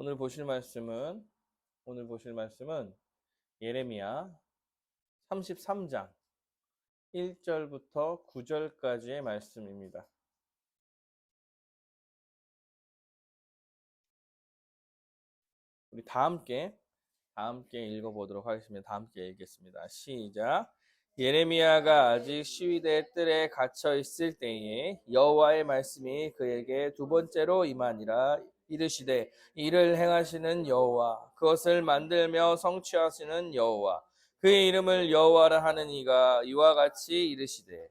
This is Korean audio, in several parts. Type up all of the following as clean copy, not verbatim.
오늘 보실 말씀은 예레미야 33장 1절부터 9절까지의 말씀입니다. 우리 다 함께 읽어보도록 하겠습니다. 다 함께 읽겠습니다. 시작. 예레미야가 아직 시위대 뜰에 갇혀 있을 때에 여호와의 말씀이 그에게 두 번째로 임하니라. 이르시되 이를 행하시는 여호와, 그것을 만들며 성취하시는 여호와, 그의 이름을 여호와라 하는 이가 이와 같이 이르시되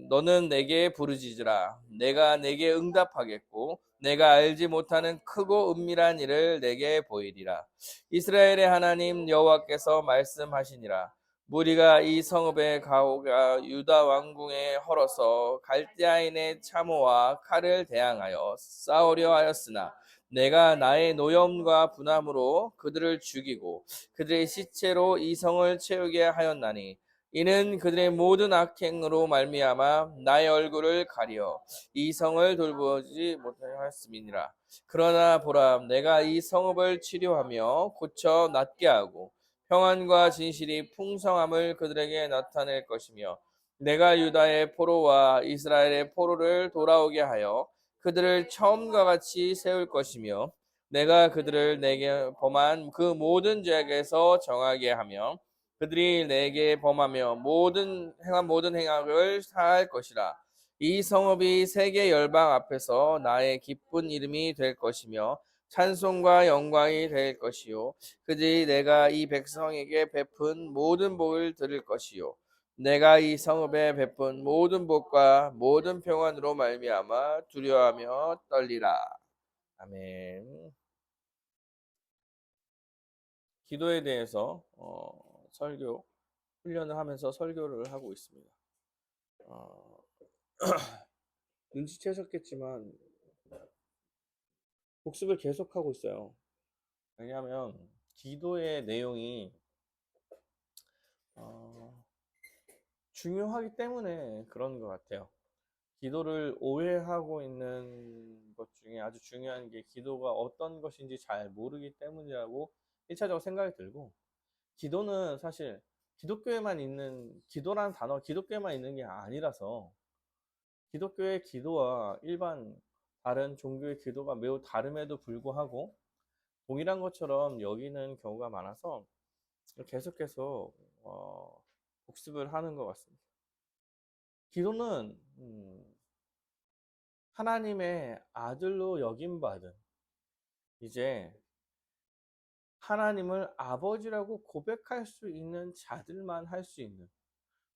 너는 내게 부르짖으라. 내가 내게 응답하겠고 내가 알지 못하는 크고 은밀한 일을 내게 보이리라. 이스라엘의 하나님 여호와께서 말씀하시니라. 무리가 이 성읍의 가오가 유다 왕궁에 헐어서 갈대아인의 참호와 칼을 대항하여 싸우려 하였으나 내가 나의 노염과 분함으로 그들을 죽이고 그들의 시체로 이 성을 채우게 하였나니 이는 그들의 모든 악행으로 말미암아 나의 얼굴을 가려 이 성을 돌보지 못하였음이니라. 그러나 보라, 내가 이 성읍을 치료하며 고쳐 낫게 하고 평안과 진실이 풍성함을 그들에게 나타낼 것이며 내가 유다의 포로와 이스라엘의 포로를 돌아오게 하여 그들을 처음과 같이 세울 것이며 내가 그들을 내게 범한 그 모든 죄악에서 정하게 하며 그들이 내게 범하며 행한 모든 행악을 사할 것이라. 이 성읍이 세계 열방 앞에서 나의 기쁜 이름이 될 것이며 찬송과 영광이 될 것이요 그들이 내가 이 백성에게 베푼 모든 복을 들을 것이요 내가 이 성읍에 베푼 모든 복과 모든 평안으로 말미암아 두려워하며 떨리라. 아멘. 기도에 대해서 설교 훈련을 하면서 설교를 하고 있습니다. 눈치채셨겠지만 복습을 계속하고 있어요. 왜냐하면 기도의 내용이 중요하기 때문에 그런 것 같아요. 기도를 오해하고 있는 것 중에 아주 중요한 게 기도가 어떤 것인지 잘 모르기 때문이라고 1차적으로 생각이 들고, 기도는 사실 기도라는 단어 기독교에만 있는 게 아니라서 기독교의 기도와 일반 다른 종교의 기도가 매우 다름에도 불구하고 동일한 것처럼 여기는 경우가 많아서 계속해서 복습을 하는 것 같습니다. 기도는 하나님의 아들로 여김받은, 이제 하나님을 아버지라고 고백할 수 있는 자들만 할 수 있는,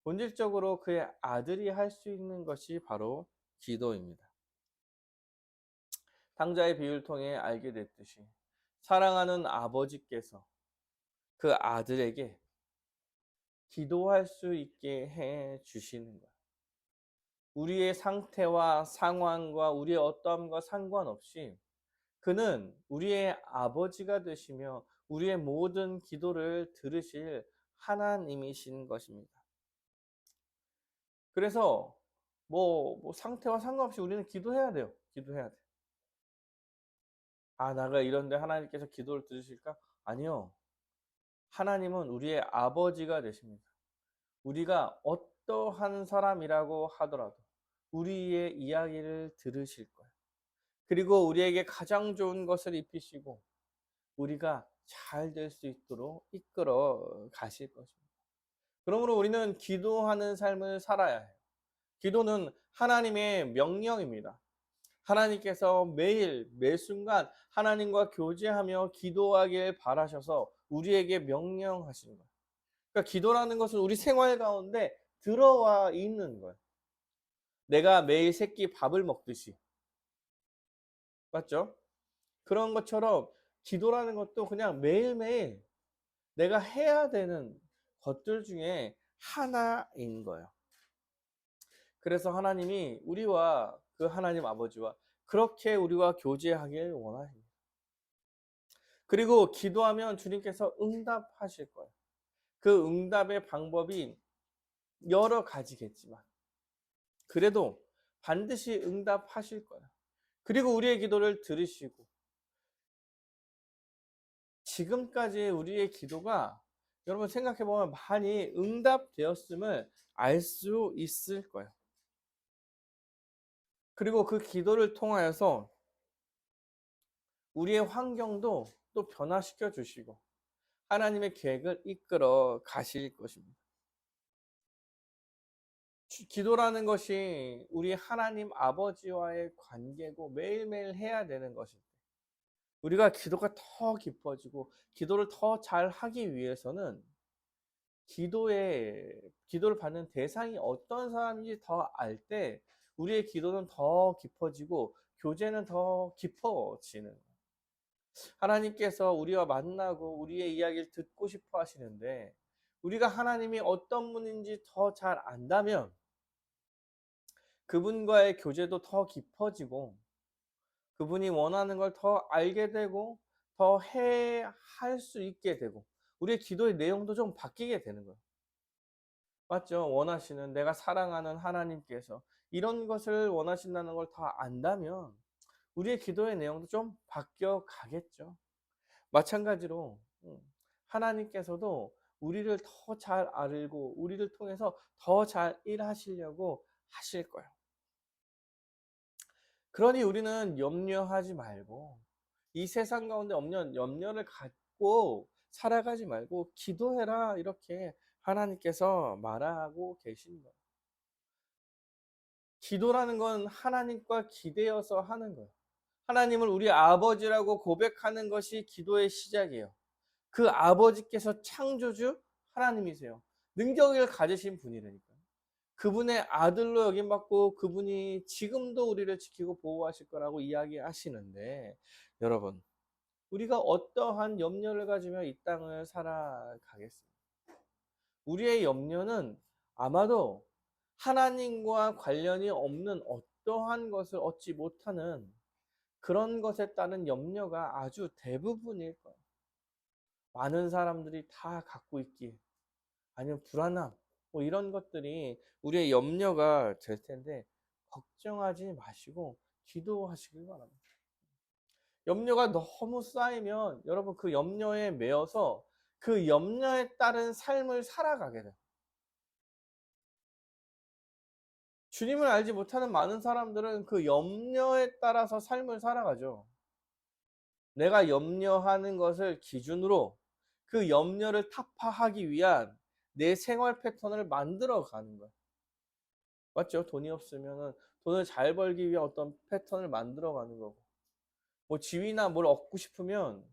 본질적으로 그의 아들이 할 수 있는 것이 바로 기도입니다. 탕자의 비유를 통해 알게 됐듯이 사랑하는 아버지께서 그 아들에게 기도할 수 있게 해 주시는 거예요. 우리의 상태와 상황과 우리의 어떠함과 상관없이 그는 우리의 아버지가 되시며 우리의 모든 기도를 들으실 하나님이신 것입니다. 그래서 상태와 상관없이 우리는 기도해야 돼요. 기도해야 돼. 내가 이런데 하나님께서 기도를 들으실까? 아니요. 하나님은 우리의 아버지가 되십니다. 우리가 어떠한 사람이라고 하더라도 우리의 이야기를 들으실 거예요. 그리고 우리에게 가장 좋은 것을 입히시고 우리가 잘 될 수 있도록 이끌어 가실 것입니다. 그러므로 우리는 기도하는 삶을 살아야 해요. 기도는 하나님의 명령입니다. 하나님께서 매일 매순간 하나님과 교제하며 기도하길 바라셔서 우리에게 명령하신 거예요. 그러니까 기도라는 것은 우리 생활 가운데 들어와 있는 거예요. 내가 매일 새끼 밥을 먹듯이. 맞죠? 그런 것처럼 기도라는 것도 그냥 매일매일 내가 해야 되는 것들 중에 하나인 거예요. 그래서 하나님이 우리와 그 하나님 아버지와 그렇게 우리와 교제하길 원하십니다. 그리고 기도하면 주님께서 응답하실 거예요. 그 응답의 방법이 여러 가지겠지만 그래도 반드시 응답하실 거예요. 그리고 우리의 기도를 들으시고 지금까지 우리의 기도가 여러분 생각해 보면 많이 응답되었음을 알 수 있을 거예요. 그리고 그 기도를 통하여서 우리의 환경도 또 변화시켜 주시고 하나님의 계획을 이끌어 가실 것입니다. 기도라는 것이 우리 하나님 아버지와의 관계고 매일매일 해야 되는 것입니다. 우리가 기도가 더 깊어지고 기도를 더 잘하기 위해서는 기도를 받는 대상이 어떤 사람인지 더 알 때 우리의 기도는 더 깊어지고 교제는 더 깊어지는 거예요. 하나님께서 우리와 만나고 우리의 이야기를 듣고 싶어 하시는데 우리가 하나님이 어떤 분인지 더 잘 안다면 그분과의 교제도 더 깊어지고 그분이 원하는 걸 더 알게 되고 더 할 수 있게 되고 우리의 기도의 내용도 좀 바뀌게 되는 거예요. 맞죠? 원하시는 내가 사랑하는 하나님께서 이런 것을 원하신다는 걸 더 안다면 우리의 기도의 내용도 좀 바뀌어 가겠죠. 마찬가지로 하나님께서도 우리를 더 잘 알고 우리를 통해서 더 잘 일하시려고 하실 거예요. 그러니 우리는 염려하지 말고 이 세상 가운데 없는 염려를 갖고 살아가지 말고 기도해라 이렇게 하나님께서 말하고 계신 거예요. 기도라는 건 하나님과 기대어서 하는 거예요. 하나님을 우리 아버지라고 고백하는 것이 기도의 시작이에요. 그 아버지께서 창조주 하나님이세요. 능력을 가지신 분이라니까요. 그분의 아들로 여김받고 그분이 지금도 우리를 지키고 보호하실 거라고 이야기하시는데 여러분 우리가 어떠한 염려를 가지며 이 땅을 살아가겠습니까? 우리의 염려는 아마도 하나님과 관련이 없는 어떠한 것을 얻지 못하는 그런 것에 따른 염려가 아주 대부분일 거예요. 많은 사람들이 다 갖고 있기에 아니면 불안함 뭐 이런 것들이 우리의 염려가 될 텐데 걱정하지 마시고 기도하시길 바랍니다. 염려가 너무 쌓이면 여러분 그 염려에 매여서 그 염려에 따른 삶을 살아가게 돼요. 주님을 알지 못하는 많은 사람들은 그 염려에 따라서 삶을 살아가죠. 내가 염려하는 것을 기준으로 그 염려를 타파하기 위한 내 생활 패턴을 만들어 가는 거예요. 맞죠? 돈이 없으면은 돈을 잘 벌기 위한 어떤 패턴을 만들어 가는 거고. 뭐 지위나 뭘 얻고 싶으면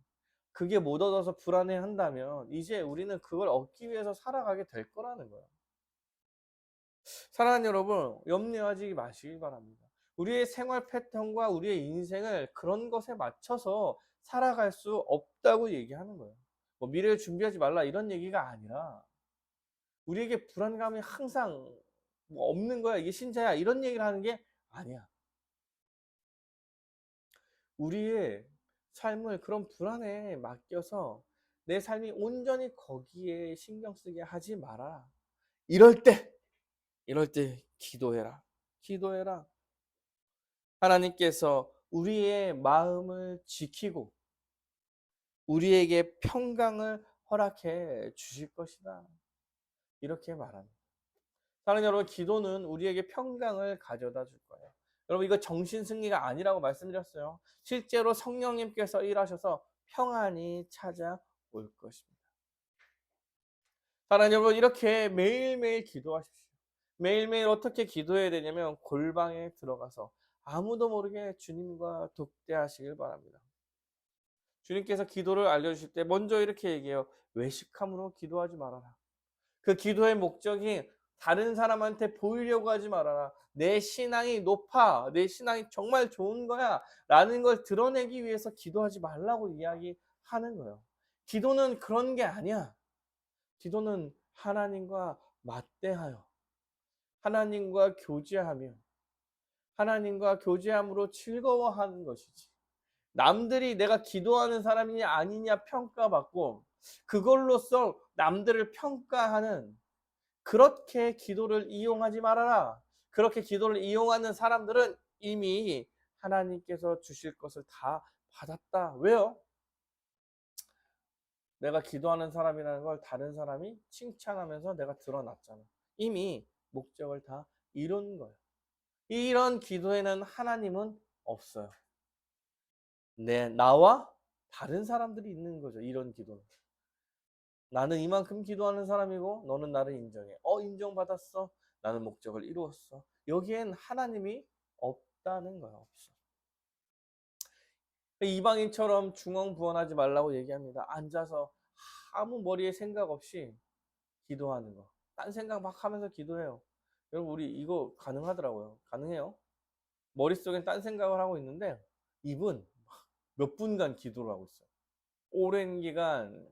그게 못 얻어서 불안해 한다면 이제 우리는 그걸 얻기 위해서 살아가게 될 거라는 거예요. 사랑하는 여러분, 염려하지 마시기 바랍니다. 우리의 생활 패턴과 우리의 인생을 그런 것에 맞춰서 살아갈 수 없다고 얘기하는 거예요. 뭐 미래를 준비하지 말라 이런 얘기가 아니라 우리에게 불안감이 항상 뭐 없는 거야, 이게 신자야 이런 얘기를 하는 게 아니야. 우리의 삶을 그런 불안에 맡겨서 내 삶이 온전히 거기에 신경 쓰게 하지 마라. 이럴 때, 이럴 때 기도해라. 기도해라. 하나님께서 우리의 마음을 지키고 우리에게 평강을 허락해 주실 것이다. 이렇게 말합니다. 사랑하는 여러분, 기도는 우리에게 평강을 가져다 줄 거예요. 여러분, 이거 정신승리가 아니라고 말씀드렸어요. 실제로 성령님께서 일하셔서 평안이 찾아올 것입니다. 사랑하는 여러분, 이렇게 매일매일 기도하십시오. 매일매일 어떻게 기도해야 되냐면 골방에 들어가서 아무도 모르게 주님과 독대하시길 바랍니다. 주님께서 기도를 알려주실 때 먼저 이렇게 얘기해요. 외식함으로 기도하지 말아라. 그 기도의 목적이 다른 사람한테 보이려고 하지 말아라. 내 신앙이 높아. 내 신앙이 정말 좋은 거야. 라는 걸 드러내기 위해서 기도하지 말라고 이야기하는 거예요. 기도는 그런 게 아니야. 기도는 하나님과 맞대하여 하나님과 교제하며 하나님과 교제함으로 즐거워하는 것이지. 남들이 내가 기도하는 사람이냐 아니냐 평가받고 그걸로써 남들을 평가하는 그렇게 기도를 이용하지 말아라. 그렇게 기도를 이용하는 사람들은 이미 하나님께서 주실 것을 다 받았다. 왜요? 내가 기도하는 사람이라는 걸 다른 사람이 칭찬하면서 내가 드러났잖아. 이미 목적을 다 이룬 거예요. 이런 기도에는 하나님은 없어요. 나와 다른 사람들이 있는 거죠. 이런 기도는. 나는 이만큼 기도하는 사람이고 너는 나를 인정해. 인정받았어. 나는 목적을 이루었어. 여기엔 하나님이 없다는 거야. 없어. 이방인처럼 중언부언하지 말라고 얘기합니다. 앉아서 아무 머리에 생각 없이 기도하는 거. 딴 생각 막 하면서 기도해요. 여러분 우리 이거 가능하더라고요. 가능해요. 머릿속엔 딴 생각을 하고 있는데 입은 몇 분간 기도를 하고 있어요. 오랜 기간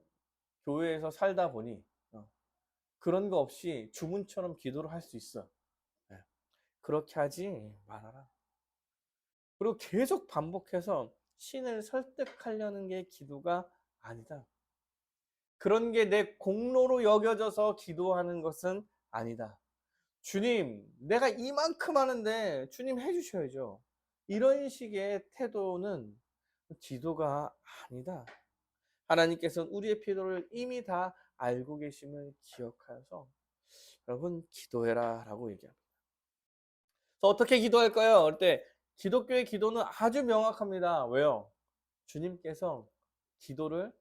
교회에서 살다 보니 그런 거 없이 주문처럼 기도를 할 수 있어. 네. 그렇게 하지 말아라. 그리고 계속 반복해서 신을 설득하려는 게 기도가 아니다. 그런 게 내 공로로 여겨져서 기도하는 것은 아니다. 주님, 내가 이만큼 하는데 주님 해주셔야죠. 이런 식의 태도는 기도가 아니다. 하나님께서는 우리의 필요를 이미 다 알고 계심을 기억하여서 여러분 기도해라 라고 얘기합니다. 그래서 어떻게 기도할까요? 그때 기독교의 기도는 아주 명확합니다. 왜요? 주님께서 기도를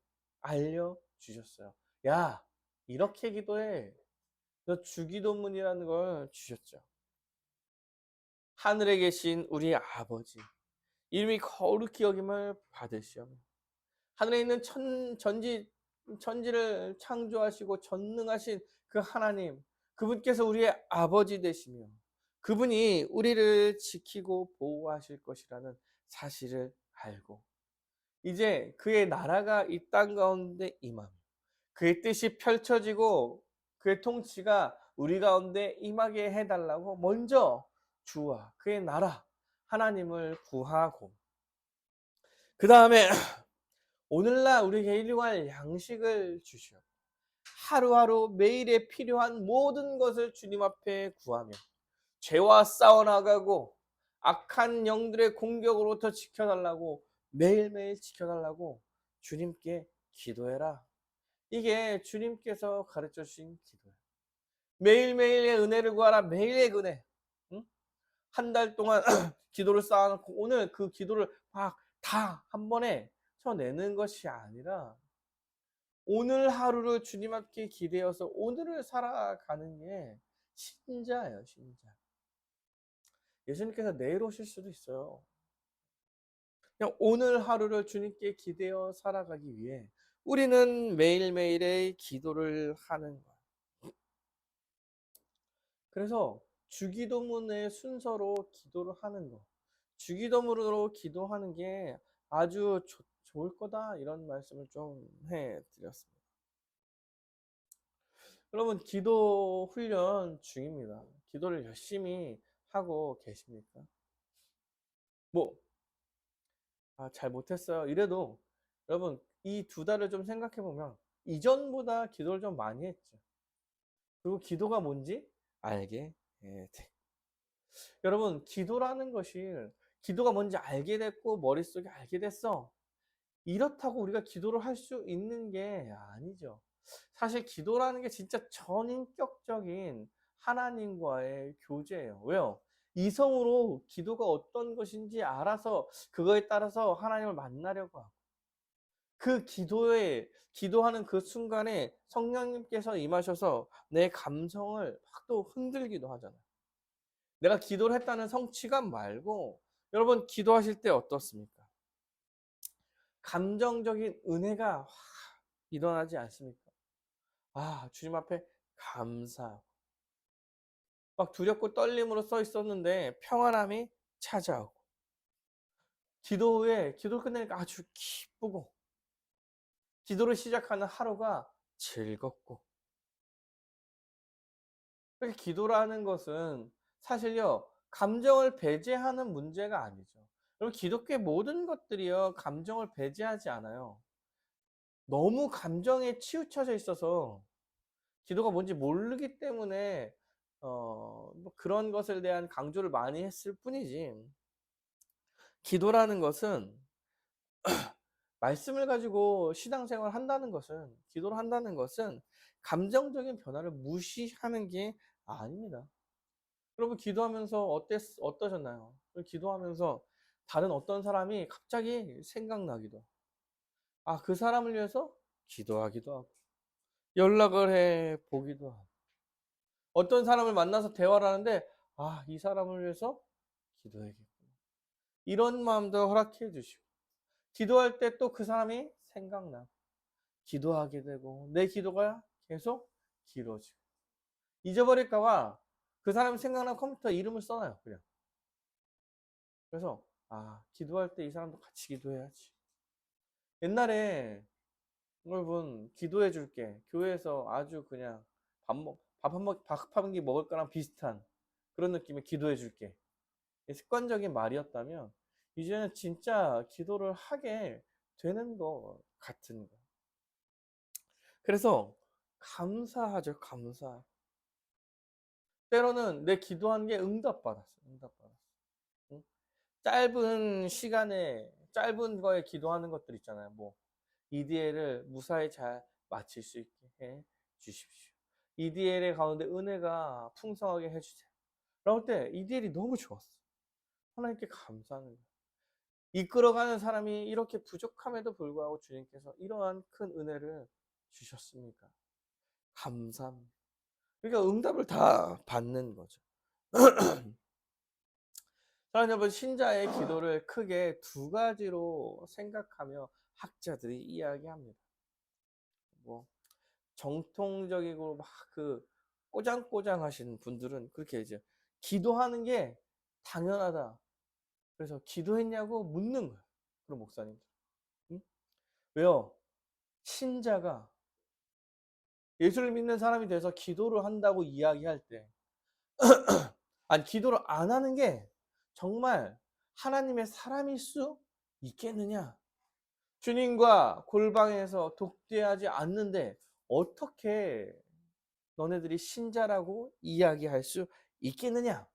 알려주셨어요. 야, 이렇게 기도해. 너 주기도문이라는 걸 주셨죠. 하늘에 계신 우리 아버지, 이름이 거룩히 여김을 받으시오. 하늘에 있는 천지를 창조하시고 전능하신 그 하나님, 그분께서 우리의 아버지 되시며 그분이 우리를 지키고 보호하실 것이라는 사실을 알고 이제 그의 나라가 이 땅 가운데 임함, 그의 뜻이 펼쳐지고 그의 통치가 우리 가운데 임하게 해달라고 먼저 주와 그의 나라 하나님을 구하고 그 다음에 오늘날 우리에게 일용할 양식을 주시오. 하루하루 매일에 필요한 모든 것을 주님 앞에 구하며 죄와 싸워나가고 악한 영들의 공격으로부터 지켜달라고 매일매일 지켜달라고 주님께 기도해라. 이게 주님께서 가르쳐 주신 기도예요. 매일매일의 은혜를 구하라. 매일의 은혜. 응? 한 달 동안 기도를 쌓아놓고 오늘 그 기도를 막 다 한 번에 쳐내는 것이 아니라 오늘 하루를 주님 앞에 기대어서 오늘을 살아가는 게 신자예요, 신자. 예수님께서 내일 오실 수도 있어요. 그냥 오늘 하루를 주님께 기대어 살아가기 위해 우리는 매일매일의 기도를 하는 거예요. 그래서 주기도문의 순서로 기도를 하는 거. 주기도문으로 기도하는 게 아주 좋을 거다 이런 말씀을 좀 해드렸습니다. 여러분 기도 훈련 중입니다. 기도를 열심히 하고 계십니까? 뭐 잘 못했어요. 이래도 여러분 이 두 달을 좀 생각해 보면 이전보다 기도를 좀 많이 했죠. 그리고 기도가 뭔지 알게 돼. 여러분 기도라는 것이 기도가 뭔지 알게 됐고 머릿속에 알게 됐어. 이렇다고 우리가 기도를 할 수 있는 게 아니죠. 사실 기도라는 게 진짜 전인격적인 하나님과의 교제예요. 왜요? 이성으로 기도가 어떤 것인지 알아서 그거에 따라서 하나님을 만나려고 하고 그 기도하는 그 순간에 성령님께서 임하셔서 내 감성을 막 또 흔들기도 하잖아요. 내가 기도를 했다는 성취감 말고 여러분 기도하실 때 어떻습니까? 감정적인 은혜가 확 일어나지 않습니까? 주님 앞에 감사하고 막 두렵고 떨림으로 써 있었는데 평안함이 찾아오고 기도 후에 기도를 끝내니까 아주 기쁘고 기도를 시작하는 하루가 즐겁고 그렇게 기도라는 것은 사실요 감정을 배제하는 문제가 아니죠. 여러분 기독교의 모든 것들이요 감정을 배제하지 않아요. 너무 감정에 치우쳐져 있어서 기도가 뭔지 모르기 때문에 뭐 그런 것에 대한 강조를 많이 했을 뿐이지 기도라는 것은 말씀을 가지고 신앙생활을 한다는 것은, 기도를 한다는 것은 감정적인 변화를 무시하는 게 아닙니다. 여러분 기도하면서 어떠셨나요? 기도하면서 다른 어떤 사람이 갑자기 생각나기도, 그 사람을 위해서 기도하기도 하고, 연락을 해 보기도 하고, 어떤 사람을 만나서 대화를 하는데, 이 사람을 위해서 기도해야겠구나, 이런 마음도 허락해 주시고, 기도할 때 또 그 사람이 생각나고, 기도하게 되고, 내 기도가 계속 길어지고, 잊어버릴까 봐 그 사람이 생각나면 컴퓨터에 이름을 써놔요, 그냥. 그래서 기도할 때 이 사람도 같이 기도해야지. 옛날에 여러분 기도해 줄게, 교회에서 아주 그냥 밥 한 끼 먹을 거랑 비슷한 그런 느낌의 기도해 줄게, 습관적인 말이었다면, 이제는 진짜 기도를 하게 되는 것 같은 거. 그래서 감사하죠, 감사. 때로는 내 기도한 게 응답받았어, 응답받았어. 응? 짧은 시간에 짧은 거에 기도하는 것들 있잖아요. 뭐 EDL을 무사히 잘 마칠 수 있게 해 주십시오. EDL의 가운데 은혜가 풍성하게 해주세요. 그럴 때 EDL이 너무 좋았어. 하나님께 감사하는 거예요. 이끌어가는 사람이 이렇게 부족함에도 불구하고 주님께서 이러한 큰 은혜를 주셨습니까? 감사합니다. 그러니까 응답을 다 받는 거죠. 사랑하는 여러분, 신자의 기도를 크게 두 가지로 생각하며 학자들이 이야기합니다. 뭐 정통적이고 막 꼬장꼬장 하시는 분들은 그렇게 이제 기도하는 게 당연하다, 그래서 기도했냐고 묻는 거예요, 그런 목사님들. 응? 왜요? 신자가 예수를 믿는 사람이 돼서 기도를 한다고 이야기할 때, 아니 기도를 안 하는 게 정말 하나님의 사람일 수 있겠느냐? 주님과 골방에서 독대하지 않는데 어떻게 너네들이 신자라고 이야기할 수 있겠느냐?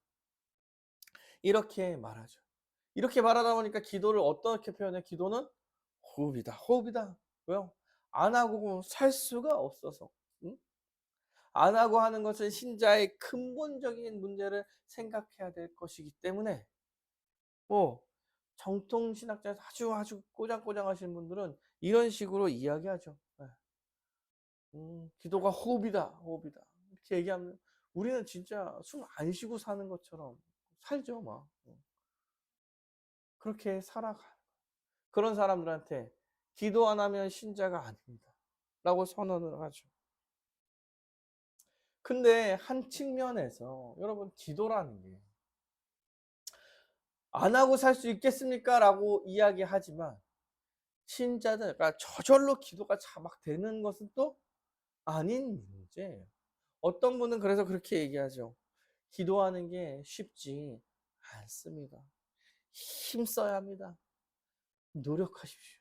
이렇게 말하죠. 이렇게 말하다 보니까 기도를 어떻게 표현해? 기도는 호흡이다, 호흡이다. 왜요? 안 하고 살 수가 없어서. 응? 안 하고 하는 것은 신자의 근본적인 문제를 생각해야 될 것이기 때문에, 뭐 정통신학자에서 아주 꼬장꼬장 하시는 분들은 이런 식으로 이야기하죠. 기도가 호흡이다, 호흡이다, 이렇게 얘기하면 우리는 진짜 숨 안 쉬고 사는 것처럼 살죠, 막. 그렇게 살아가. 그런 사람들한테 기도 안 하면 신자가 아닙니다 라고 선언을 하죠. 근데 한 측면에서 여러분, 기도라는 게 안 하고 살 수 있겠습니까? 라고 이야기하지만, 신자들, 그러니까 저절로 기도가 막 되는 것은 또 아닌 문제예요. 어떤 분은 그래서 그렇게 얘기하죠. 기도하는 게 쉽지 않습니다. 힘써야 합니다. 노력하십시오.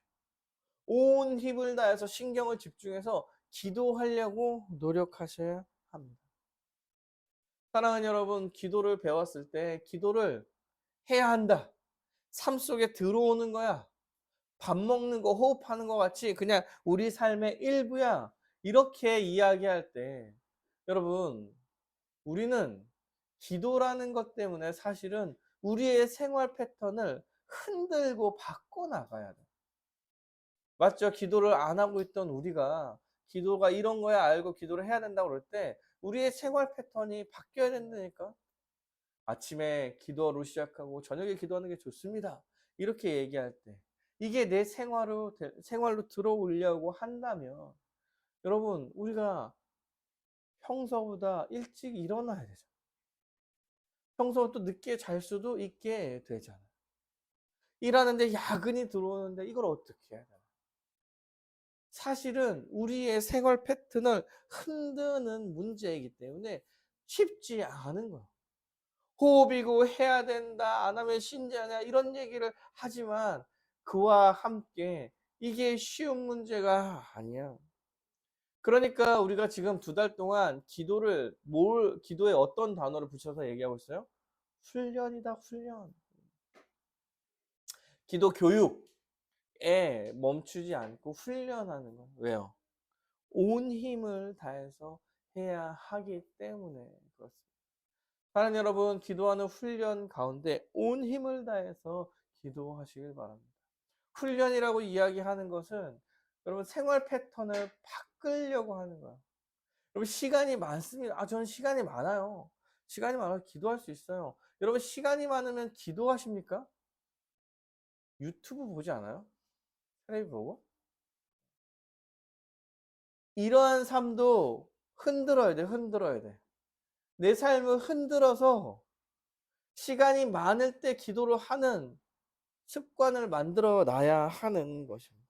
온 힘을 다해서 신경을 집중해서 기도하려고 노력하셔야 합니다. 사랑하는 여러분, 기도를 배웠을 때 기도를 해야 한다, 삶 속에 들어오는 거야, 밥 먹는 거, 호흡하는 거 같이 그냥 우리 삶의 일부야, 이렇게 이야기할 때, 여러분, 우리는 기도라는 것 때문에 사실은 우리의 생활 패턴을 흔들고 바꿔나가야 돼. 맞죠? 기도를 안 하고 있던 우리가 기도가 이런 거야 알고 기도를 해야 된다고 그럴 때 우리의 생활 패턴이 바뀌어야 된다니까. 아침에 기도로 시작하고 저녁에 기도하는 게 좋습니다, 이렇게 얘기할 때, 이게 내 생활로 들어오려고 한다면, 여러분, 우리가 평소보다 일찍 일어나야 되죠. 평소보다 또 늦게 잘 수도 있게 되잖아요. 일하는데 야근이 들어오는데 이걸 어떻게 해야 되나? 사실은 우리의 생활 패턴을 흔드는 문제이기 때문에 쉽지 않은 거예요. 호흡이고 해야 된다, 안 하면 신자냐, 이런 얘기를 하지만 그와 함께 이게 쉬운 문제가 아니야. 그러니까 우리가 지금 2달 동안 기도에 어떤 단어를 붙여서 얘기하고 있어요? 훈련이다, 훈련. 기도 교육. 멈추지 않고 훈련하는 거예요. 왜요? 온 힘을 다해서 해야 하기 때문에 그렇습니다. 사랑하는 여러분, 기도하는 훈련 가운데 온 힘을 다해서 기도하시길 바랍니다. 훈련이라고 이야기하는 것은 여러분 생활 패턴을 바꾸려고 하는 거예요. 여러분 시간이 많습니다. 저는 시간이 많아요. 시간이 많아서 기도할 수 있어요. 여러분 시간이 많으면 기도하십니까? 유튜브 보지 않아요? 텔레비 보고? 이러한 삶도 흔들어야 돼, 흔들어야 돼. 내 삶을 흔들어서 시간이 많을 때 기도를 하는 습관을 만들어 놔야 하는 것입니다.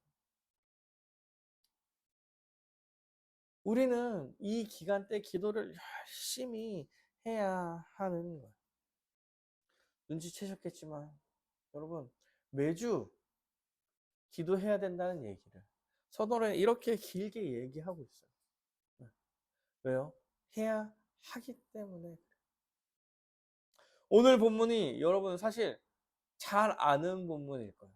우리는 이 기간 때 기도를 열심히 해야 하는 거예요. 눈치채셨겠지만 여러분 매주 기도해야 된다는 얘기를 서론에 이렇게 길게 얘기하고 있어요. 네. 왜요? 해야 하기 때문에. 오늘 본문이 여러분 사실 잘 아는 본문일 거예요.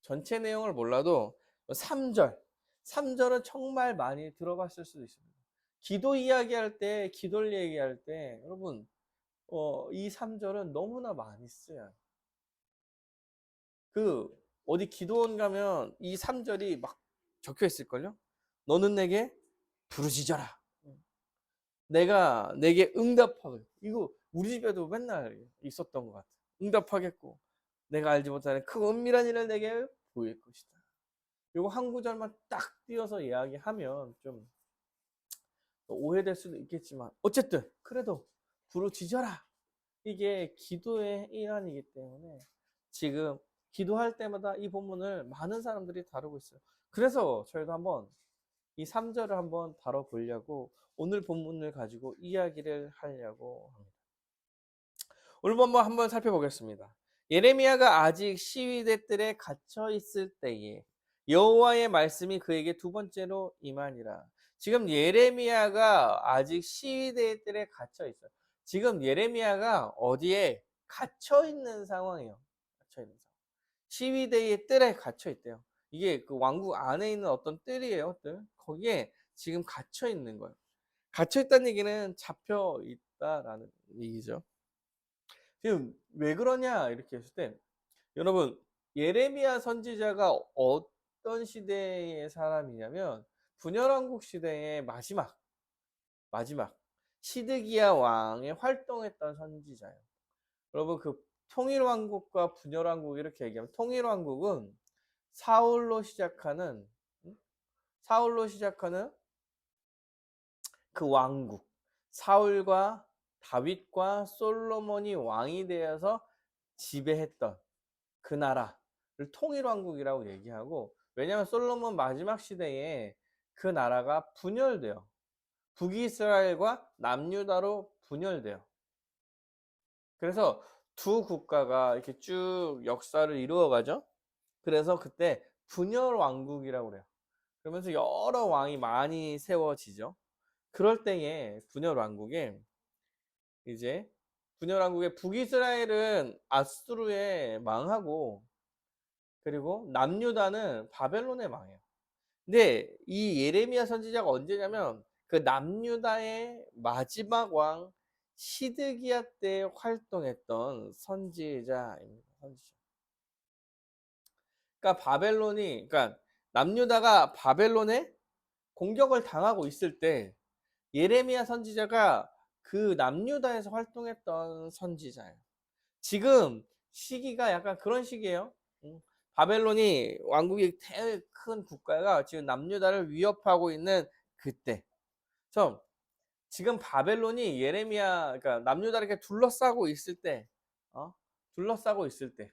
전체 내용을 몰라도 3절, 3절은 정말 많이 들어봤을 수도 있습니다. 기도 이야기할 때, 기도를 얘기할 때 여러분 이 3절은 너무나 많이 쓰여요. 어디 기도원 가면 이 3절이 막 적혀 있을걸요? 너는 내게 부르짖어라. 내가 내게 응답하고. 이거 우리 집에도 맨날 있었던 것 같아. 응답하겠고 내가 알지 못하는 그 은밀한 일을 내게 보일 것이다. 요거 한 구절만 딱 띄어서 이야기하면 좀 오해될 수도 있겠지만 어쨌든 그래도 부르짖어라. 이게 기도의 일환이기 때문에 지금 기도할 때마다 이 본문을 많은 사람들이 다루고 있어요. 그래서 저희도 한번 이 3절을 한번 다뤄보려고 오늘 본문을 가지고 이야기를 하려고 합니다. 오늘 본문 한번 살펴보겠습니다. 예레미야가 아직 시위대 뜰에 갇혀 있을 때에 여호와의 말씀이 그에게 두 번째로 임하니라. 지금 예레미야가 아직 시위대 뜰에 갇혀 있어요. 지금 예레미야가 어디에 갇혀 있는 상황이에요. 갇혀 있는 상황. 시위대의 뜰에 갇혀 있대요. 이게 그 왕국 안에 있는 어떤 뜰이에요, 뜰. 거기에 지금 갇혀 있는 거예요. 갇혀 있다는 얘기는 잡혀 있다라는 얘기죠. 지금 왜 그러냐 이렇게 했을 때 여러분 예레미야 선지자가 어떤 시대의 사람이냐면 분열왕국 시대의 마지막 시드기야 왕의 활동했던 선지자예요. 여러분 그 통일왕국과 분열왕국 이렇게 얘기하면 통일왕국은 사울로 시작하는 사울로 시작하는 그 왕국 사울과 다윗과 솔로몬이 왕이 되어서 지배했던 그 나라를 통일왕국이라고 얘기하고 왜냐하면 솔로몬 마지막 시대에 그 나라가 분열돼요. 북이스라엘과 남유다로 분열돼요. 그래서 두 국가가 이렇게 쭉 역사를 이루어가죠. 그래서 그때 분열왕국이라고 그래요. 그러면서 여러 왕이 많이 세워지죠. 그럴 때에 분열왕국에 이제 분열왕국의 북이스라엘은 아수르에 망하고 그리고 남유다는 바벨론에 망해요. 근데 이 예레미야 선지자가 언제냐면 그 남유다의 마지막 왕 시드기야 때 활동했던 선지자입니다. 선지자. 그러니까 남유다가 바벨론에 공격을 당하고 있을 때 예레미야 선지자가 그 남유다에서 활동했던 선지자예요. 지금 시기가 약간 그런 시기예요. 바벨론이 왕국이 제일 큰 국가가 지금 남유다를 위협하고 있는 그때. 그래서 지금 바벨론이 예레미야 그러니까 남유다를 이렇게 둘러싸고 있을 때, 둘러싸고 있을 때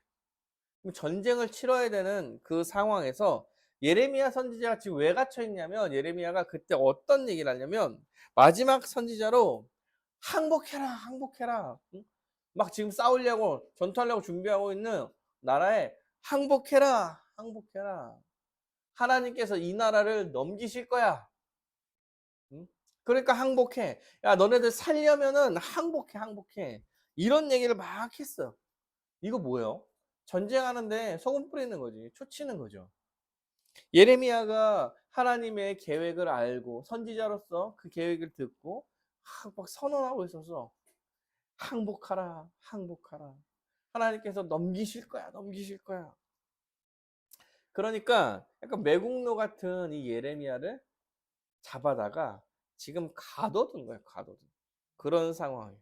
전쟁을 치러야 되는 그 상황에서 예레미야 선지자가 지금 왜 갇혀 있냐면 예레미야가 그때 어떤 얘기를 하냐면 마지막 선지자로 항복해라, 항복해라. 막 지금 싸우려고 전투하려고 준비하고 있는 나라에 항복해라, 항복해라. 하나님께서 이 나라를 넘기실 거야. 그러니까 항복해. 야, 너네들 살려면은 항복해, 항복해. 이런 얘기를 막 했어. 이거 뭐예요? 전쟁하는데 소금 뿌리는 거지. 초치는 거죠. 예레미야가 하나님의 계획을 알고 선지자로서 그 계획을 듣고 막 선언하고 있어서 항복하라, 항복하라. 하나님께서 넘기실 거야, 넘기실 거야. 그러니까 약간 매국노 같은 이 예레미야를 잡아다가 지금 가둬둔 거예요, 가둬둔. 그런 상황이에요.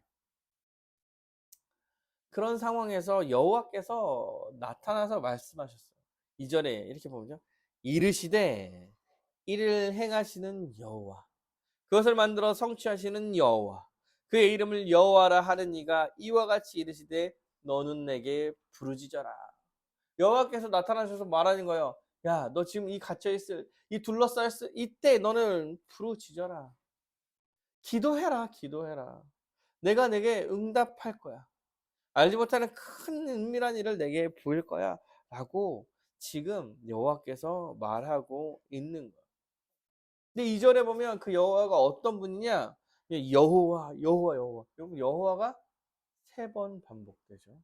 그런 상황에서 여호와께서 나타나서 말씀하셨어요. 2절에 이렇게 보면요. 이르시되 이를 행하시는 여호와, 그것을 만들어 성취하시는 여호와, 그의 이름을 여호와라 하는 이가 이와 같이 이르시되 너는 내게 부르짖어라. 여호와께서 나타나셔서 말하는 거예요. 야, 너 지금 이 갇혀있을, 이 둘러싸였을 이때 너는 부르짖어라. 기도해라, 기도해라. 내가 내게 응답할 거야. 알지 못하는 큰 은밀한 일을 내게 보일 거야. 라고 지금 여호와께서 말하고 있는 거야. 근데 2절에 보면 그 여호와가 어떤 분이냐? 여호와, 여호와, 여호와. 여러분, 여호와가 3번 반복되죠.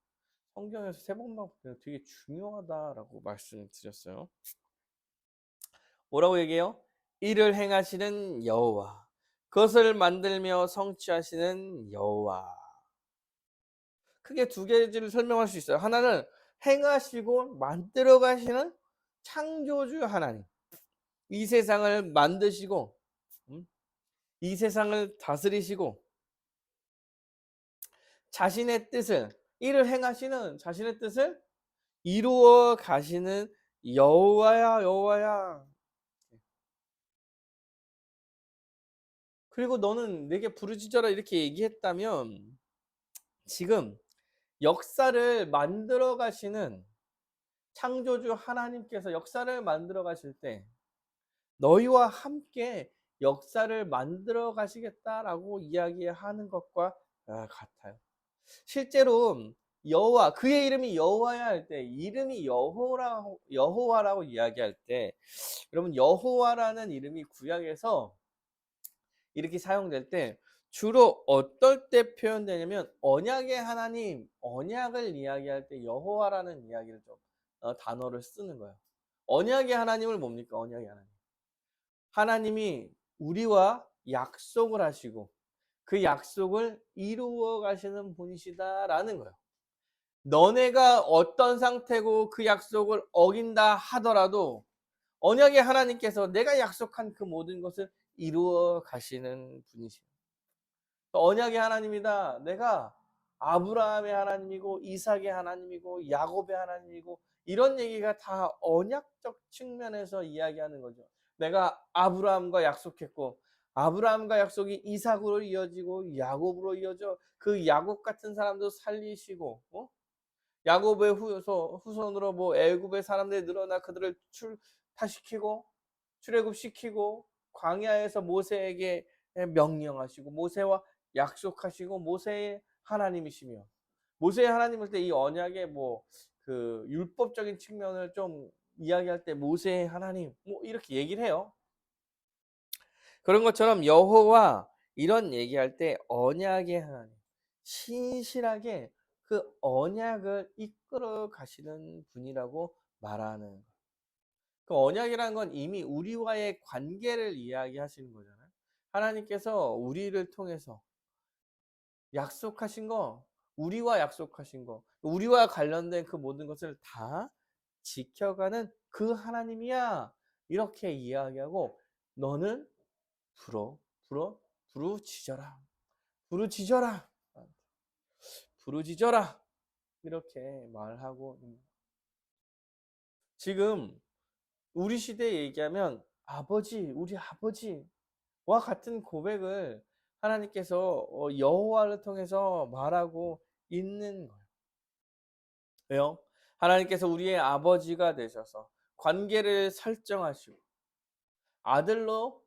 성경에서 3번 반복되는 되게 중요하다라고 말씀드렸어요. 뭐라고 얘기해요? 이를 행하시는 여호와, 그것을 만들며 성취하시는 여호와. 크게 2개를 설명할 수 있어요. 하나는 행하시고 만들어 가시는 창조주 하나님. 이 세상을 만드시고 이 세상을 다스리시고 자신의 뜻을, 이를 행하시는 자신의 뜻을 이루어 가시는 여호와야, 여호와야. 그리고 너는 내게 부르짖어라 이렇게 얘기했다면 지금 역사를 만들어 가시는 창조주 하나님께서 역사를 만들어 가실 때 너희와 함께 역사를 만들어 가시겠다라고 이야기하는 것과 같아요. 실제로 여호와, 그의 이름이 여호와야 할 때, 이름이 여호와라고 이야기할 때, 여러분 여호와라는 이름이 구약에서 이렇게 사용될 때 주로 어떨 때 표현되냐면 언약의 하나님, 언약을 이야기할 때 여호와라는 이야기를 좀 단어를 쓰는 거예요. 언약의 하나님을 뭡니까? 언약의 하나님. 하나님이 우리와 약속을 하시고 그 약속을 이루어 가시는 분이시다라는 거예요. 너네가 어떤 상태고 그 약속을 어긴다 하더라도 언약의 하나님께서 내가 약속한 그 모든 것을 이루어 가시는 분이시죠. 언약의 하나님이다. 내가 아브라함의 하나님이고 이삭의 하나님이고 야곱의 하나님이고 이런 얘기가 다 언약적 측면에서 이야기하는 거죠. 내가 아브라함과 약속했고 아브라함과 약속이 이삭으로 이어지고 야곱으로 이어져 그 야곱 같은 사람도 살리시고 야곱의 후손으로 뭐 애굽의 사람들이 늘어나 그들을 출타시키고 출애굽시키고 광야에서 모세에게 명령하시고 모세와 약속하시고 모세의 하나님이시며 모세의 하나님일 때 이 언약의 뭐 그 율법적인 측면을 좀 이야기할 때 모세의 하나님 뭐 이렇게 얘기를 해요. 그런 것처럼 여호와 이런 얘기할 때 언약의 하나님, 신실하게 그 언약을 이끌어 가시는 분이라고 말하는 거예요. 그 언약이라는 건 이미 우리와의 관계를 이야기하시는 거잖아요. 하나님께서 우리를 통해서 약속하신 거, 우리와 약속하신 거, 우리와 관련된 그 모든 것을 다 지켜가는 그 하나님이야. 이렇게 이야기하고 너는 부르짖어라. 부르짖어라. 부르짖어라. 이렇게 말하고 지금 우리 시대에 얘기하면 아버지, 우리 아버지와 같은 고백을 하나님께서 여호와를 통해서 말하고 있는 거예요. 왜요? 하나님께서 우리의 아버지가 되셔서 관계를 설정하시고 아들로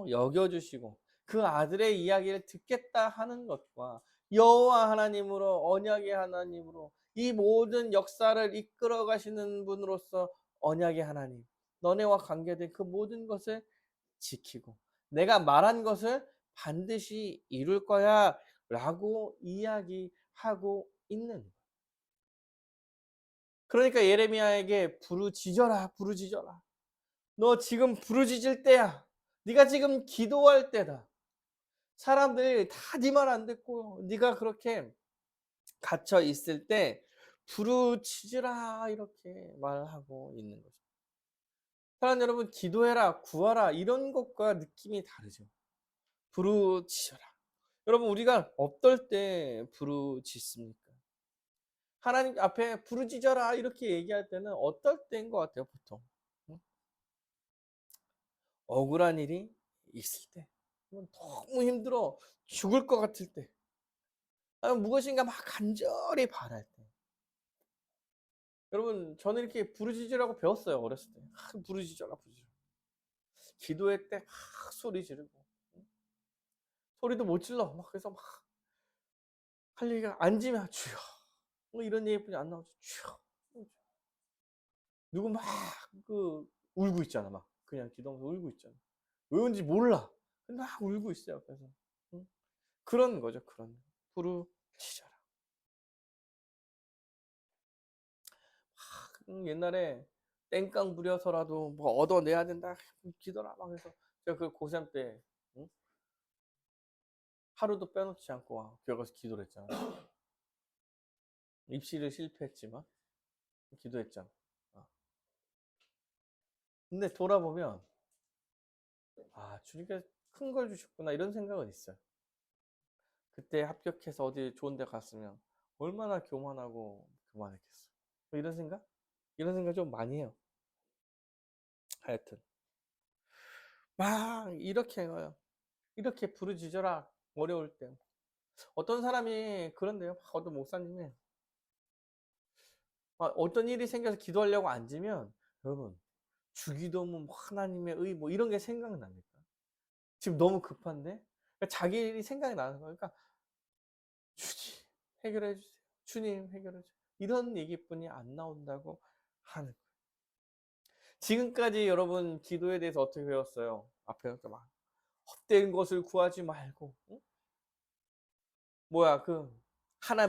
여겨주시고 그 아들의 이야기를 듣겠다 하는 것과 여호와 하나님으로 언약의 하나님으로 이 모든 역사를 이끌어 가시는 분으로서 언약의 하나님, 너네와 관계된 그 모든 것을 지키고 내가 말한 것을 반드시 이룰 거야 라고 이야기하고 있는 거예요. 그러니까 예레미야에게 부르짖어라, 부르짖어라. 너 지금 부르짖을 때야. 네가 지금 기도할 때다. 사람들이 다 네 말 안 듣고 네가 그렇게 갇혀 있을 때 부르짖으라 이렇게 말하고 있는 거죠. 사랑하는 여러분, 기도해라, 구하라 이런 것과 느낌이 다르죠. 부르짖어라. 여러분, 우리가 어떨 때 부르짖습니까? 하나님 앞에 부르짖어라 이렇게 얘기할 때는 어떨 때인 것 같아요, 보통? 응? 억울한 일이 있을 때, 너무 힘들어 죽을 것 같을 때, 아니면 무엇인가 막 간절히 바랄 때. 여러분, 저는 이렇게 부르짖으라고 배웠어요, 어렸을 때. 부르짖어라, 부르짖어라. 기도회 때 막 소리 지르고, 소리도 못 질러. 막 그래서 막 할 얘기가 앉으면 주여. 뭐 이런 얘기뿐이 안 나오죠. 주여. 누구 막 그 울고 있잖아, 막 그냥 기도하면서 울고 있잖아. 왜 운지 몰라. 근데 막 울고 있어요. 그래서 응? 그런 거죠. 그런 부르짖어라. 옛날에 땡깡 부려서라도 뭐 얻어내야 된다. 기도라 막 해서 제가 그 고3 때 응? 하루도 빼놓지 않고 교회 가서 기도를 했잖아. 입시를 실패했지만 기도했잖아. 어. 근데 돌아보면 주님께서 큰 걸 주셨구나 이런 생각은 있어요. 그때 합격해서 어디 좋은 데 갔으면 얼마나 교만하고 교만했겠어. 뭐 이런 생각 좀 많이 해요. 하여튼 막 이렇게 해요. 이렇게 부르짖어라 어려울 때. 어떤 사람이 그런데요. 어떤 목사님이 어떤 일이 생겨서 기도하려고 앉으면 여러분 주기도문 뭐 하나님의 의 뭐 이런 게 생각납니까? 지금 너무 급한데 자기 일이 생각이 나는 거예요. 그러니까 주님 해결해 주세요. 주님 해결해 주세요. 이런 얘기뿐이 안 나온다고 하는 거예요. 지금까지 여러분 기도에 대해서 어떻게 배웠어요? 앞에 막 헛된 것을 구하지 말고 응?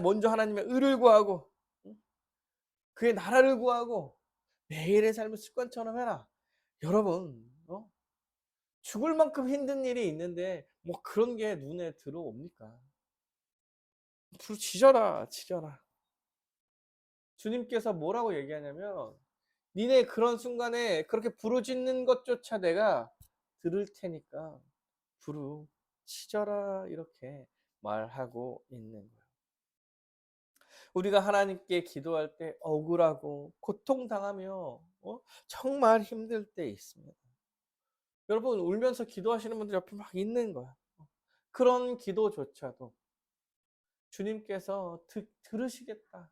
먼저 하나님의 의를 구하고 응? 그의 나라를 구하고 매일의 삶을 습관처럼 해라. 여러분 죽을 만큼 힘든 일이 있는데 뭐 그런 게 눈에 들어옵니까? 부르짖어라, 지져라. 주님께서 뭐라고 얘기하냐면 니네 그런 순간에 그렇게 부르짖는 것조차 내가 들을 테니까 부르짖어라 이렇게 말하고 있는 거예요. 우리가 하나님께 기도할 때 억울하고 고통당하며 정말 힘들 때 있습니다. 여러분 울면서 기도하시는 분들 옆에 막 있는 거야. 그런 기도조차도 주님께서 들으시겠다.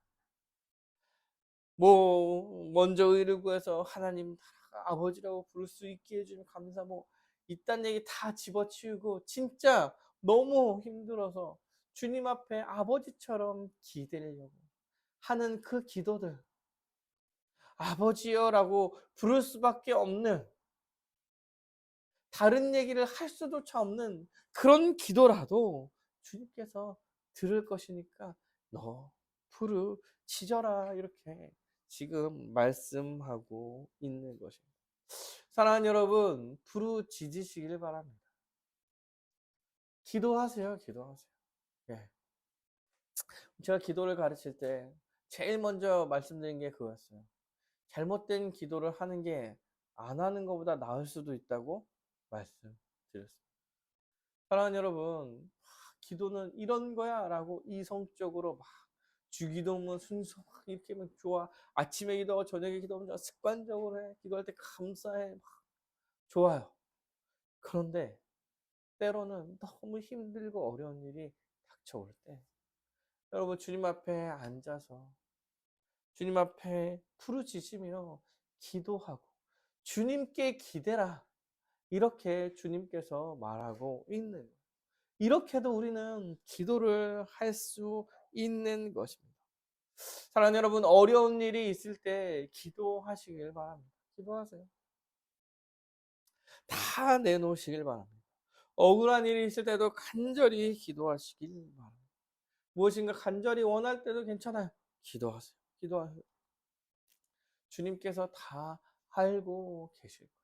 뭐 먼저 의를 구해서 하나님 아버지라고 부를 수 있게 해주면 감사 뭐 이딴 얘기 다 집어치우고 진짜 너무 힘들어서 주님 앞에 아버지처럼 기대려고 하는 그 기도들 아버지여라고 부를 수밖에 없는 다른 얘기를 할 수조차 없는 그런 기도라도 주님께서 들을 것이니까 너 부르짖어라 이렇게 지금 말씀하고 있는 것입니다. 사랑하는 여러분, 부르짖으시길 바랍니다. 기도하세요, 기도하세요. 예. 제가 기도를 가르칠 때 제일 먼저 말씀드린 게 그거였어요. 잘못된 기도를 하는 게 안 하는 것보다 나을 수도 있다고 말씀드렸습니다. 사랑하는 여러분, 기도는 이런 거야 라고 이성적으로 막 주기도문 순서 막 이렇게 하면 좋아. 아침에 기도하고 저녁에 기도하면 습관적으로 해. 기도할 때 감사해. 막 좋아요. 그런데 때로는 너무 힘들고 어려운 일이 닥쳐올 때 여러분 주님 앞에 앉아서 주님 앞에 부르짖으며 기도하고 주님께 기대라. 이렇게 주님께서 말하고 있는 거예요. 이렇게도 우리는 기도를 할 수 있는 것입니다. 사랑하는 여러분, 어려운 일이 있을 때 기도하시길 바랍니다. 기도하세요. 다 내놓으시길 바랍니다. 억울한 일이 있을 때도 간절히 기도하시길 바랍니다. 무엇인가 간절히 원할 때도 괜찮아요. 기도하세요. 기도하세요. 주님께서 다 알고 계실 거예요.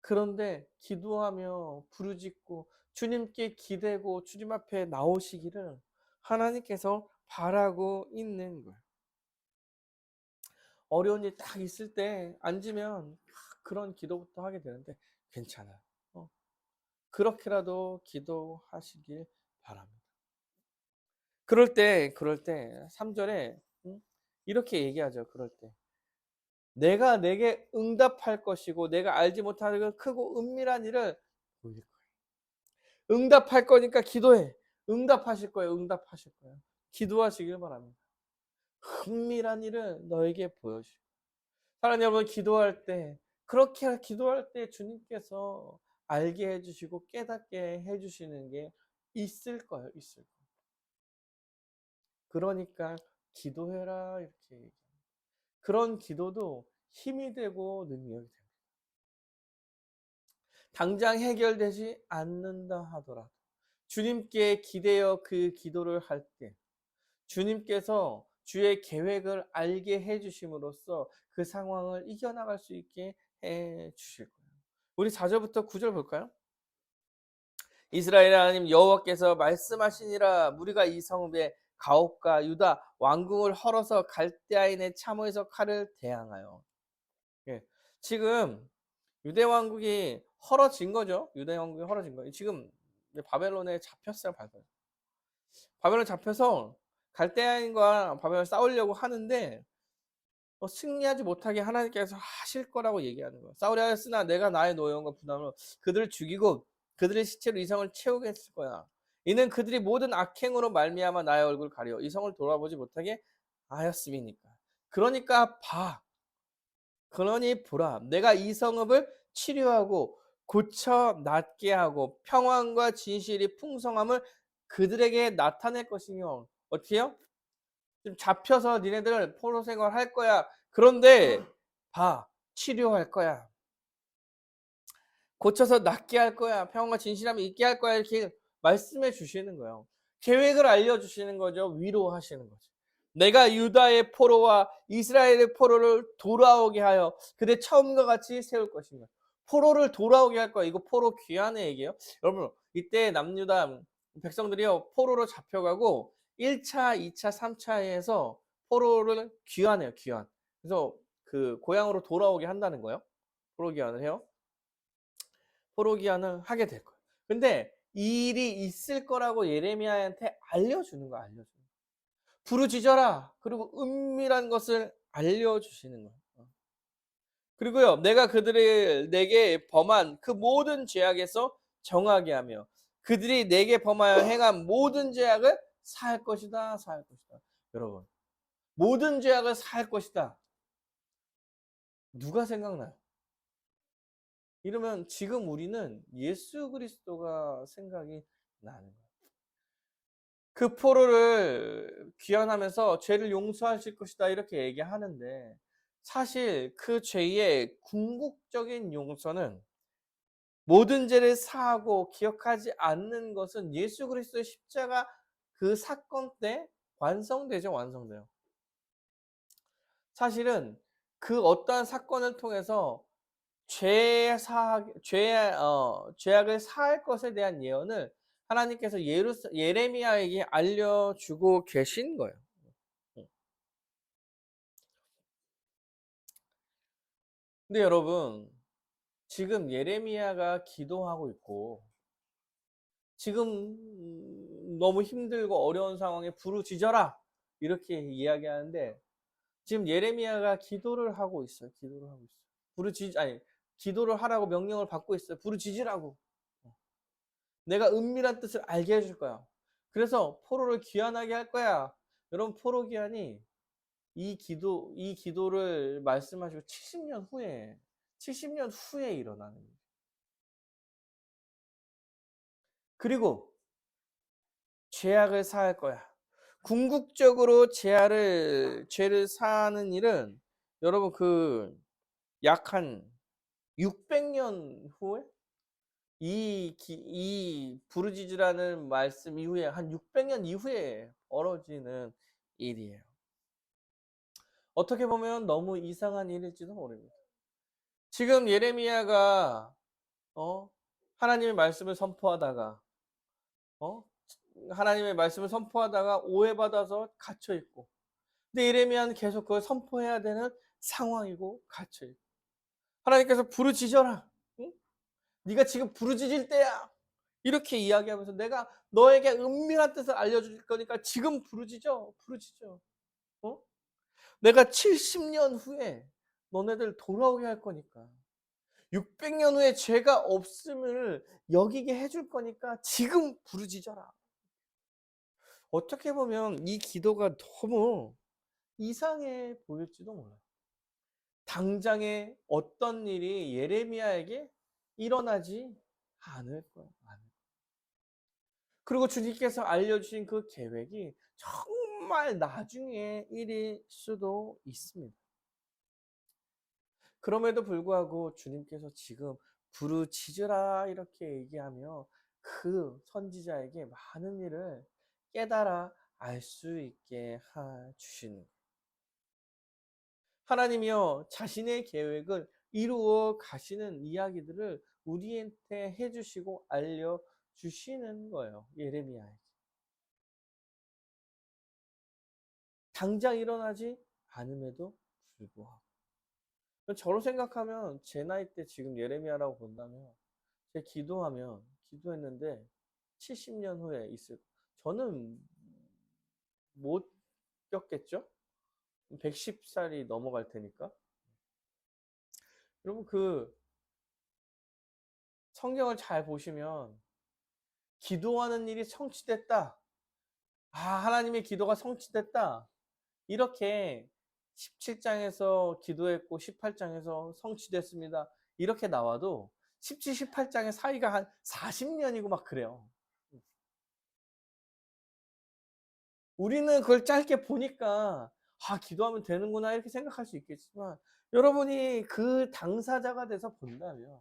그런데 기도하며 부르짖고 주님께 기대고 주님 앞에 나오시기를 하나님께서 바라고 있는 거예요. 어려운 일 딱 있을 때 앉으면 그런 기도부터 하게 되는데 괜찮아요. 그렇게라도 기도하시길 바랍니다. 그럴 때 3절에 이렇게 얘기하죠. 그럴 때 내가 내게 응답할 것이고 내가 알지 못하는 크고 은밀한 일을 보일 거예요. 응답할 거니까 기도해. 응답하실 거예요. 응답하실 거예요. 기도하시길 바랍니다. 은밀한 일을 너에게 보여주시고. 사랑하는 여러분, 기도할 때 그렇게 기도할 때 주님께서 알게 해주시고 깨닫게 해주시는 게 있을 거예요. 있을 거예요. 그러니까 기도해라 이렇게 얘기합니다. 그런 기도도 힘이 되고 능력이 됩니다. 당장 해결되지 않는다 하더라도 주님께 기대어 그 기도를 할 때 주님께서 주의 계획을 알게 해주심으로써 그 상황을 이겨나갈 수 있게 해주실 거예요. 우리 4절부터 9절 볼까요? 이스라엘 하나님 여호와께서 말씀하시니라 무리가 이 성읍에 가옥과 유다 왕궁을 헐어서 갈대아인의 참호에서 칼을 대항하여. 예. 지금 유대 왕국이 헐어진 거죠. 유대 왕국이 헐어진 거예요. 지금 바벨론에 잡혔어요. 바벨론 잡혀서 갈대아인과 바벨론 싸우려고 하는데 승리하지 못하게 하나님께서 하실 거라고 얘기하는 거예요. 싸우려 하였으나 내가 나의 노여움과 분함으로 그들을 죽이고 그들의 시체로 이 성을 채우겠을 거야. 이는 그들이 모든 악행으로 말미암아 나의 얼굴을 가려 이 성을 돌아보지 못하게 하였음이니까. 그러니까 봐. 그러니 보라. 내가 이 성읍을 치료하고 고쳐 낫게 하고 평안과 진실이 풍성함을 그들에게 나타낼 것이며. 어떻게요? 지금 잡혀서 니네들 포로 생활 할 거야. 그런데 봐. 치료할 거야. 고쳐서 낫게 할 거야. 평안과 진실함이 있게 할 거야. 이렇게 말씀해 주시는 거예요. 계획을 알려주시는 거죠. 위로하시는 거죠. 내가 유다의 포로와 이스라엘의 포로를 돌아오게 하여 그들 처음과 같이 세울 것입니다. 포로를 돌아오게 할 거야. 이거 포로 귀환의 얘기예요. 여러분 이때 남유다 백성들이요 포로로 잡혀가고 1차, 2차, 3차에서 포로를 귀환해요. 귀환. 그래서 그 고향으로 돌아오게 한다는 거예요. 포로 귀환을 해요. 포로 귀환을 하게 될 거예요. 근데 이 일이 있을 거라고 예레미야한테 알려주는 거야. 알려주는 거야. 부르짖어라. 그리고 은밀한 것을 알려주시는 거예요. 그리고요, 내가 그들을 내게 범한 그 모든 죄악에서 정하게 하며 그들이 내게 범하여 행한 모든 죄악을 사할 것이다. 사할 것이다. 여러분, 모든 죄악을 사할 것이다. 누가 생각나요? 이러면 지금 우리는 예수 그리스도가 생각이 나는 거예요. 그 포로를 귀환하면서 죄를 용서하실 것이다 이렇게 얘기하는데 사실 그 죄의 궁극적인 용서는 모든 죄를 사하고 기억하지 않는 것은 예수 그리스도의 십자가 그 사건 때 완성되죠. 완성돼요. 사실은 그 어떠한 사건을 통해서 죄악을 사할 것에 대한 예언을 하나님께서 예레미야에게 알려주고 계신 거예요. 근데 여러분, 지금 예레미야가 기도하고 있고, 지금 너무 힘들고 어려운 상황에 부르짖어라! 이렇게 이야기하는데, 지금 예레미야가 기도를 하고 있어요. 기도를 하고 있어요. 기도를 하라고 명령을 받고 있어요. 부르짖으라고. 내가 은밀한 뜻을 알게 해줄 거야. 그래서 포로를 귀환하게 할 거야. 여러분, 포로 귀환이 이 기도를 말씀하시고 70년 후에 일어나는 거예요. 그리고 죄악을 사할 거야. 궁극적으로 죄를 사하는 일은 여러분 약 한 600년 후에 이 부르짖으라는 말씀 이후에 한 600년 이후에 벌어지는 일이에요. 어떻게 보면 너무 이상한 일일지도 모릅니다. 지금 예레미야가 하나님의 말씀을 선포하다가 어? 하나님의 말씀을 선포하다가 오해받아서 갇혀 있고, 근데 예레미야는 계속 그걸 선포해야 되는 상황이고 갇혀 있고, 하나님께서 부르짖어라. 응? 네가 지금 부르짖을 때야. 이렇게 이야기하면서 내가 너에게 은밀한 뜻을 알려줄 거니까 지금 부르짖어. 부르짖어. 어? 내가 70년 후에 너네들 돌아오게 할 거니까, 600년 후에 죄가 없음을 여기게 해줄 거니까 지금 부르짖어라. 어떻게 보면 이 기도가 너무 이상해 보일지도 몰라요. 당장에 어떤 일이 예레미야에게 일어나지 않을 거예요. 그리고 주님께서 알려주신 그 계획이 정말 나중에 일일 수도 있습니다. 그럼에도 불구하고 주님께서 지금 부르짖으라 이렇게 얘기하며 그 선지자에게 많은 일을 깨달아 알 수 있게 주시는 거예요. 하나님이요, 자신의 계획을 이루어 가시는 이야기들을 우리한테 해주시고 알려주시는 거예요. 예레미야에게. 당장 일어나지 않음에도 불구하고. 저로 생각하면 제 나이 때 지금 예레미야라고 본다면, 제 기도했는데 70년 후에 있을, 저는 못 겪겠죠? 110살이 넘어갈 테니까. 여러분, 그 성경을 잘 보시면 기도하는 일이 성취됐다. 하나님의 기도가 성취됐다. 이렇게 17장에서 기도했고 18장에서 성취됐습니다. 이렇게 나와도 17, 18장의 사이가 한 40년이고 막 그래요. 우리는 그걸 짧게 보니까 기도하면 되는구나 이렇게 생각할 수 있겠지만, 여러분이 그 당사자가 돼서 본다면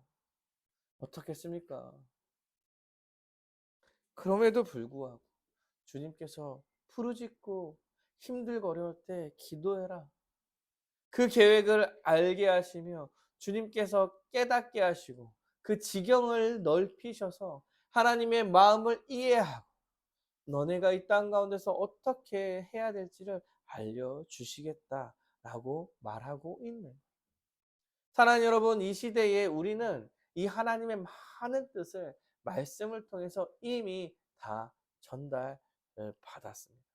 어떻겠습니까? 그럼에도 불구하고 주님께서 부르짖고 힘들고 어려울 때 기도해라. 그 계획을 알게 하시며 주님께서 깨닫게 하시고 그 지경을 넓히셔서 하나님의 마음을 이해하고 너네가 이 땅 가운데서 어떻게 해야 될지를 알려주시겠다라고 말하고 있는. 사랑하는 여러분, 이 시대에 우리는 이 하나님의 많은 뜻을 말씀을 통해서 이미 다 전달 받았습니다.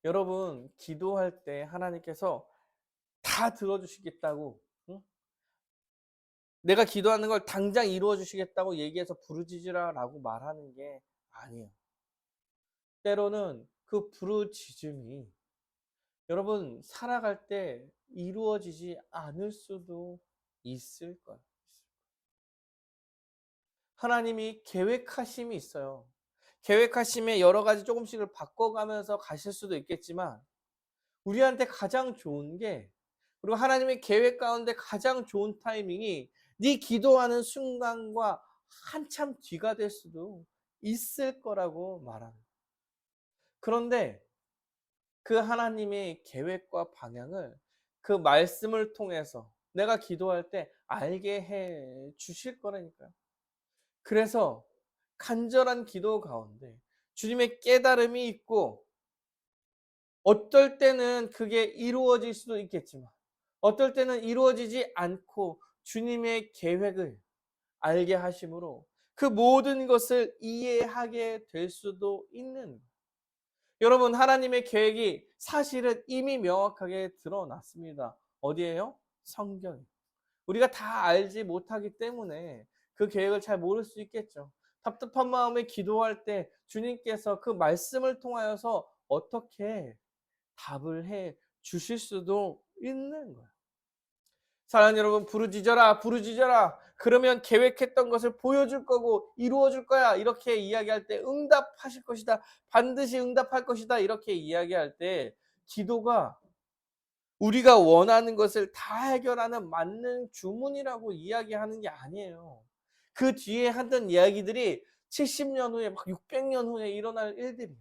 여러분, 기도할 때 하나님께서 다 들어주시겠다고, 응? 내가 기도하는 걸 당장 이루어 주시겠다고 얘기해서 부르짖으라라고 말하는 게 아니에요. 때로는 그 부르짖음이 여러분 살아갈 때 이루어지지 않을 수도 있을 거예요. 하나님이 계획하심이 있어요. 계획하심에 여러 가지 조금씩을 바꿔가면서 가실 수도 있겠지만, 우리한테 가장 좋은 게, 그리고 하나님의 계획 가운데 가장 좋은 타이밍이 네 기도하는 순간과 한참 뒤가 될 수도 있을 거라고 말합니다. 그런데 그 하나님의 계획과 방향을 그 말씀을 통해서 내가 기도할 때 알게 해 주실 거라니까요. 그래서 간절한 기도 가운데 주님의 깨달음이 있고, 어떨 때는 그게 이루어질 수도 있겠지만 어떨 때는 이루어지지 않고 주님의 계획을 알게 하심으로 그 모든 것을 이해하게 될 수도 있는. 여러분, 하나님의 계획이 사실은 이미 명확하게 드러났습니다. 어디에요? 성경. 우리가 다 알지 못하기 때문에 그 계획을 잘 모를 수 있겠죠. 답답한 마음에 기도할 때 주님께서 그 말씀을 통하여서 어떻게 답을 해 주실 수도 있는 거예요. 사랑하는 여러분, 부르짖어라, 부르짖어라. 그러면 계획했던 것을 보여줄 거고 이루어줄 거야. 이렇게 이야기할 때 응답하실 것이다. 반드시 응답할 것이다. 이렇게 이야기할 때 기도가 우리가 원하는 것을 다 해결하는 만능 주문이라고 이야기하는 게 아니에요. 그 뒤에 하던 이야기들이 70년 후에 막 600년 후에 일어날 일들이에요.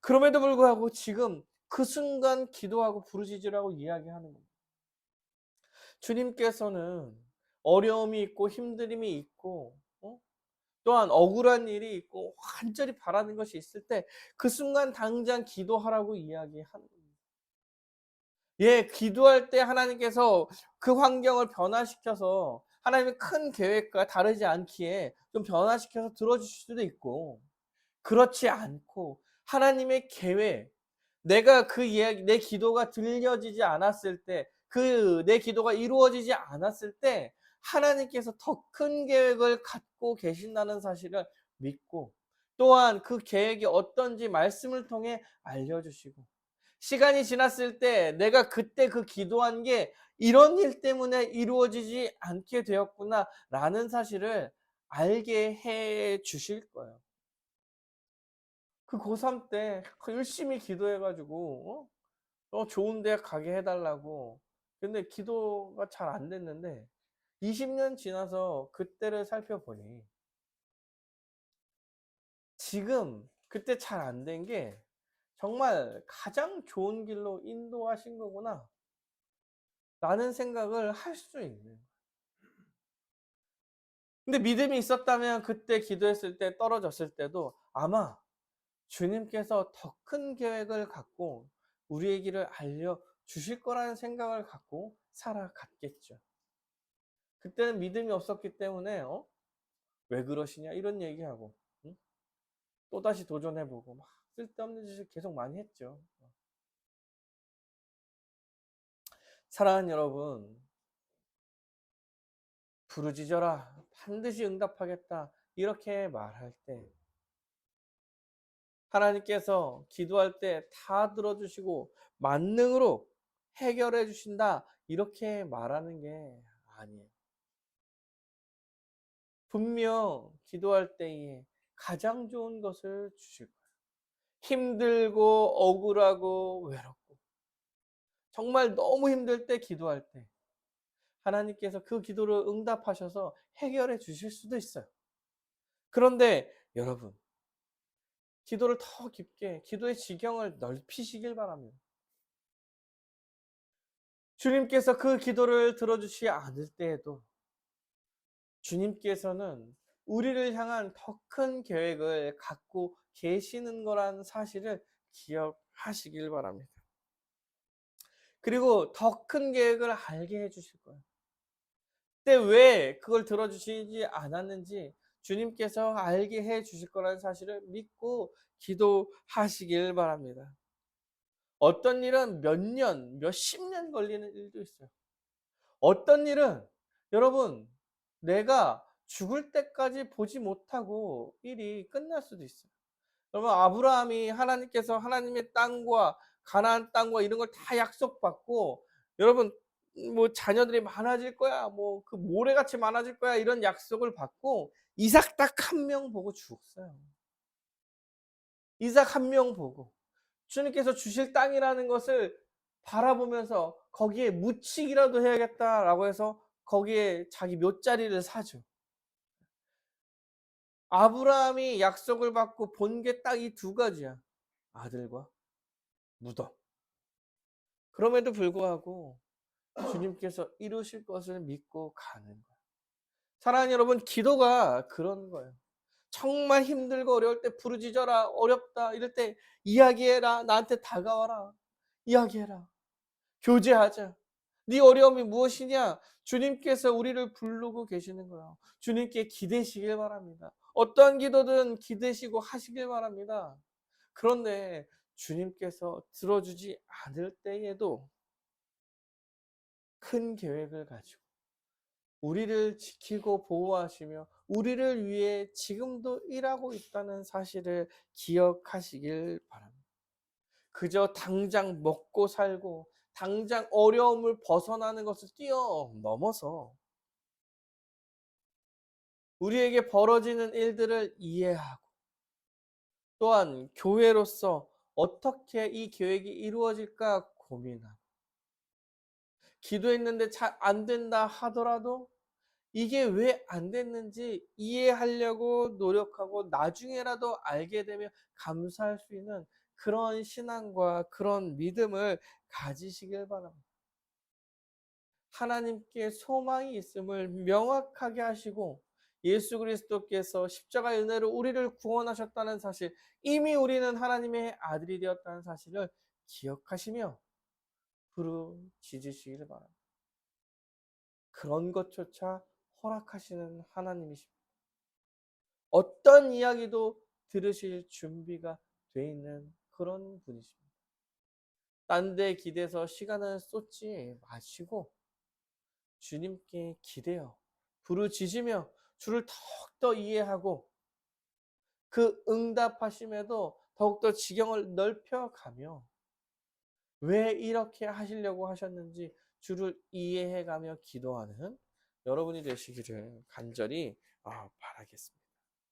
그럼에도 불구하고 지금 그 순간 기도하고 부르짖으라고 이야기하는 겁니다. 주님께서는 어려움이 있고 힘듦이 있고 또한 억울한 일이 있고 간절히 바라는 것이 있을 때 그 순간 당장 기도하라고 이야기하는 겁니다. 예, 기도할 때 하나님께서 그 환경을 변화시켜서 하나님의 큰 계획과 다르지 않기에 좀 변화시켜서 들어주실 수도 있고, 그렇지 않고 하나님의 계획, 내가 그 이야기, 내 기도가 들려지지 않았을 때, 그 내 기도가 이루어지지 않았을 때 하나님께서 더 큰 계획을 갖고 계신다는 사실을 믿고, 또한 그 계획이 어떤지 말씀을 통해 알려주시고, 시간이 지났을 때 내가 그때 그 기도한 게 이런 일 때문에 이루어지지 않게 되었구나라는 사실을 알게 해 주실 거예요. 그 고3 때 열심히 기도해 가지고 좋은 대학 가게 해 달라고, 근데 기도가 잘 안 됐는데 20년 지나서 그때를 살펴보니 지금 그때 잘 안 된 게 정말 가장 좋은 길로 인도하신 거구나 라는 생각을 할 수 있는 거예요. 근데 믿음이 있었다면 그때 기도했을 때 떨어졌을 때도 아마 주님께서 더 큰 계획을 갖고 우리의 길을 알려주실 거라는 생각을 갖고 살아갔겠죠. 그때는 믿음이 없었기 때문에 왜 그러시냐 이런 얘기하고, 응? 또다시 도전해보고 막 쓸데없는 짓을 계속 많이 했죠. 사랑하는 여러분, 부르짖어라 반드시 응답하겠다 이렇게 말할 때 하나님께서 기도할 때 다 들어주시고 만능으로 해결해 주신다 이렇게 말하는 게 아니에요. 분명 기도할 때에 가장 좋은 것을 주실 거예요. 힘들고 억울하고 외롭고 정말 너무 힘들 때 기도할 때 하나님께서 그 기도를 응답하셔서 해결해 주실 수도 있어요. 그런데 여러분, 기도를 더 깊게, 기도의 지경을 넓히시길 바랍니다. 주님께서 그 기도를 들어주시지 않을 때에도 주님께서는 우리를 향한 더 큰 계획을 갖고 계시는 거라는 사실을 기억하시길 바랍니다. 그리고 더 큰 계획을 알게 해주실 거예요. 근데 왜 그걸 들어주시지 않았는지 주님께서 알게 해주실 거라는 사실을 믿고 기도하시길 바랍니다. 어떤 일은 몇 년, 몇십 년 걸리는 일도 있어요. 어떤 일은 여러분 내가 죽을 때까지 보지 못하고 일이 끝날 수도 있어요. 여러분 아브라함이 하나님께서 하나님의 땅과 가나안 땅과 이런 걸 다 약속받고 여러분 뭐 자녀들이 많아질 거야 뭐 그 모래같이 많아질 거야 이런 약속을 받고 이삭 딱 한 명 보고 죽었어요. 이삭 한 명 보고 주님께서 주실 땅이라는 것을 바라보면서 거기에 묻히기라도 해야겠다라고 해서 거기에 자기 묫자리를 사죠. 아브라함이 약속을 받고 본 게 딱 이 두 가지야. 아들과 무덤. 그럼에도 불구하고 주님께서 이루실 것을 믿고 가는 거예요. 사랑하는 여러분, 기도가 그런 거예요. 정말 힘들고 어려울 때 부르짖어라. 어렵다. 이럴 때 이야기해라. 나한테 다가와라. 이야기해라. 교제하자. 네 어려움이 무엇이냐? 주님께서 우리를 부르고 계시는 거예요. 주님께 기대시길 바랍니다. 어떠한 기도든 기대시고 하시길 바랍니다. 그런데 주님께서 들어주지 않을 때에도 큰 계획을 가지고 우리를 지키고 보호하시며 우리를 위해 지금도 일하고 있다는 사실을 기억하시길 바랍니다. 그저 당장 먹고 살고 당장 어려움을 벗어나는 것을 뛰어넘어서 우리에게 벌어지는 일들을 이해하고 또한 교회로서 어떻게 이 계획이 이루어질까 고민하고 기도했는데 잘 안 된다 하더라도 이게 왜 안 됐는지 이해하려고 노력하고 나중에라도 알게 되면 감사할 수 있는 그런 신앙과 그런 믿음을 가지시길 바랍니다. 하나님께 소망이 있음을 명확하게 하시고 예수 그리스도께서 십자가의 은혜로 우리를 구원하셨다는 사실, 이미 우리는 하나님의 아들이 되었다는 사실을 기억하시며 부르짖으시기를 바랍니다. 그런 것조차 허락하시는 하나님이십니다. 어떤 이야기도 들으실 준비가 돼 있는 그런 분이십니다. 딴 데 기대서 시간을 쏟지 마시고 주님께 기대어 부르짖으며 주를 더욱더 이해하고 그 응답하심에도 더욱더 지경을 넓혀가며 왜 이렇게 하시려고 하셨는지 주를 이해해가며 기도하는 여러분이 되시기를 간절히 바라겠습니다.